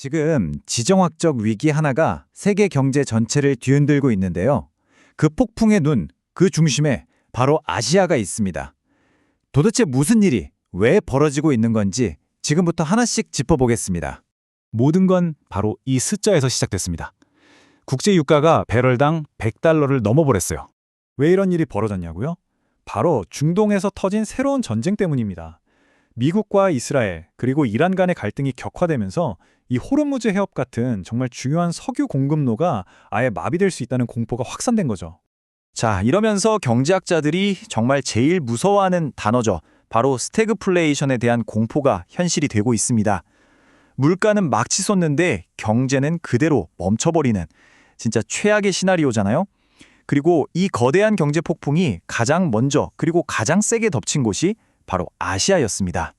지금 지정학적 위기 하나가 세계 경제 전체를 뒤흔들고 있는데요. 그 폭풍의 눈, 그 중심에 바로 아시아가 있습니다. 도대체 무슨 일이 왜 벌어지고 있는 건지 지금부터 하나씩 짚어보겠습니다. 모든 건 바로 이 숫자에서 시작됐습니다. 국제 유가가 배럴당 100달러를 넘어버렸어요. 왜 이런 일이 벌어졌냐고요? 바로 중동에서 터진 새로운 전쟁 때문입니다. 미국과 이스라엘 그리고 이란 간의 갈등이 격화되면서 이 호르무즈 해협 같은 정말 중요한 석유 공급로가 아예 마비될 수 있다는 공포가 확산된 거죠. 자, 이러면서 경제학자들이 정말 제일 무서워하는 단어죠. 바로 스태그플레이션에 대한 공포가 현실이 되고 있습니다. 물가는 막 치솟는데 경제는 그대로 멈춰버리는 진짜 최악의 시나리오잖아요. 그리고 이 거대한 경제 폭풍이 가장 먼저 그리고 가장 세게 덮친 곳이 바로 아시아였습니다.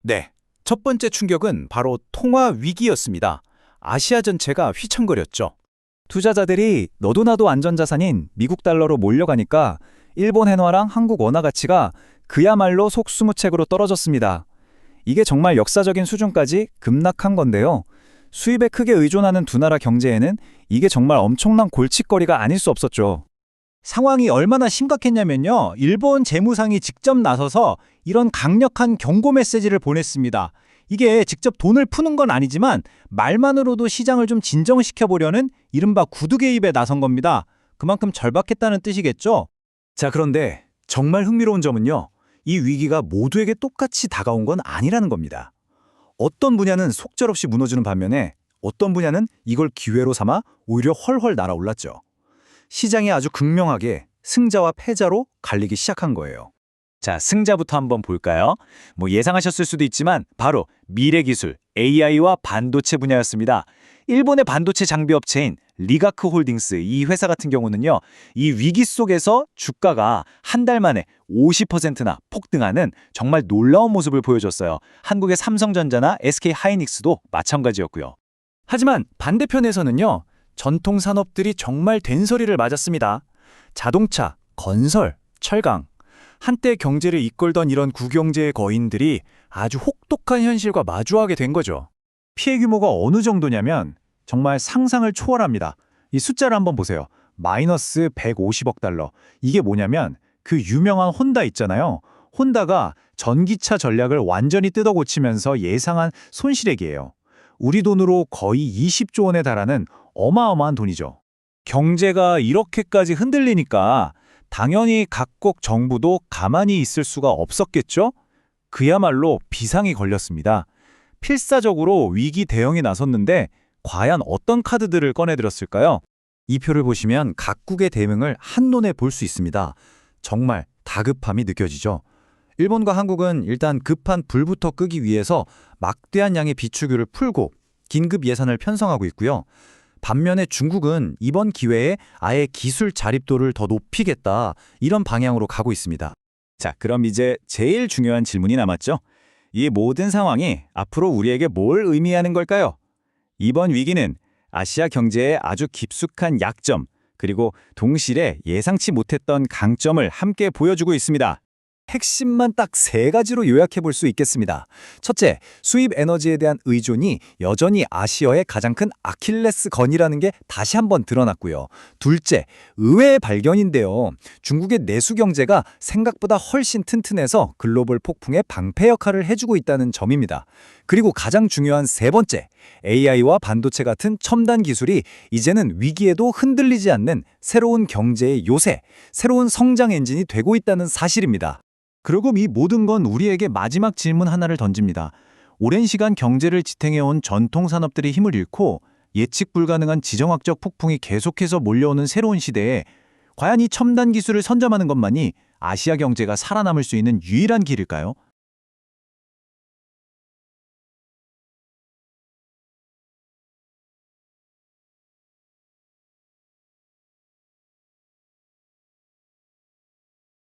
네, 첫 번째 충격은 바로 통화 위기였습니다. 아시아 전체가 휘청거렸죠. 투자자들이 너도 나도 안전자산인 미국 달러로 몰려가니까 일본 엔화랑 한국 원화 가치가 그야말로 속수무책으로 떨어졌습니다. 이게 정말 역사적인 수준까지 급락한 건데요. 수입에 크게 의존하는 두 나라 경제에는 이게 정말 엄청난 골칫거리가 아닐 수 없었죠. 상황이 얼마나 심각했냐면요. 일본 재무상이 직접 나서서 이런 강력한 경고 메시지를 보냈습니다. 이게 직접 돈을 푸는 건 아니지만 말만으로도 시장을 좀 진정시켜보려는 이른바 구두 개입에 나선 겁니다. 그만큼 절박했다는 뜻이겠죠? 자, 그런데 정말 흥미로운 점은요. 이 위기가 모두에게 똑같이 다가온 건 아니라는 겁니다. 어떤 분야는 속절없이 무너지는 반면에 어떤 분야는 이걸 기회로 삼아 오히려 헐헐 날아올랐죠. 시장이 아주 극명하게 승자와 패자로 갈리기 시작한 거예요. 자, 승자부터 한번 볼까요? 예상하셨을 수도 있지만 바로 미래기술, AI와 반도체 분야였습니다. 일본의 반도체 장비 업체인 리가크 홀딩스 이 회사 같은 경우는요. 이 위기 속에서 주가가 한 달 만에 50%나 폭등하는 정말 놀라운 모습을 보여줬어요. 한국의 삼성전자나 SK하이닉스도 마찬가지였고요. 하지만 반대편에서는요. 전통 산업들이 정말 된소리를 맞았습니다. 자동차, 건설, 철강. 한때 경제를 이끌던 이런 구경제의 거인들이 아주 혹독한 현실과 마주하게 된 거죠. 피해 규모가 어느 정도냐면 정말 상상을 초월합니다. 이 숫자를 한번 보세요. 마이너스 150억 달러. 이게 뭐냐면 그 유명한 혼다 있잖아요. 혼다가 전기차 전략을 완전히 뜯어고치면서 예상한 손실액이에요. 우리 돈으로 거의 20조 원에 달하는 어마어마한 돈이죠. 경제가 이렇게까지 흔들리니까 당연히 각국 정부도 가만히 있을 수가 없었겠죠? 그야말로 비상이 걸렸습니다. 필사적으로 위기 대응에 나섰는데 과연 어떤 카드들을 꺼내들었을까요? 이 표를 보시면 각국의 대응을 한눈에 볼 수 있습니다. 정말 다급함이 느껴지죠. 일본과 한국은 일단 급한 불부터 끄기 위해서 막대한 양의 비축유를 풀고 긴급 예산을 편성하고 있고요. 반면에 중국은 이번 기회에 아예 기술 자립도를 더 높이겠다 이런 방향으로 가고 있습니다. 자, 그럼 이제 제일 중요한 질문이 남았죠. 이 모든 상황이 앞으로 우리에게 뭘 의미하는 걸까요? 이번 위기는 아시아 경제의 아주 깊숙한 약점, 그리고 동시에 예상치 못했던 강점을 함께 보여주고 있습니다. 핵심만 딱 세 가지로 요약해 볼 수 있겠습니다. 첫째, 수입 에너지에 대한 의존이 여전히 아시아의 가장 큰 아킬레스건이라는 게 다시 한번 드러났고요. 둘째, 의외의 발견인데요. 중국의 내수 경제가 생각보다 훨씬 튼튼해서 글로벌 폭풍의 방패 역할을 해주고 있다는 점입니다. 그리고 가장 중요한 세 번째, AI와 반도체 같은 첨단 기술이 이제는 위기에도 흔들리지 않는 새로운 경제의 요새, 새로운 성장 엔진이 되고 있다는 사실입니다. 그리고 이 모든 건 우리에게 마지막 질문 하나를 던집니다. 오랜 시간 경제를 지탱해온 전통 산업들이 힘을 잃고 예측 불가능한 지정학적 폭풍이 계속해서 몰려오는 새로운 시대에 과연 이 첨단 기술을 선점하는 것만이 아시아 경제가 살아남을 수 있는 유일한 길일까요?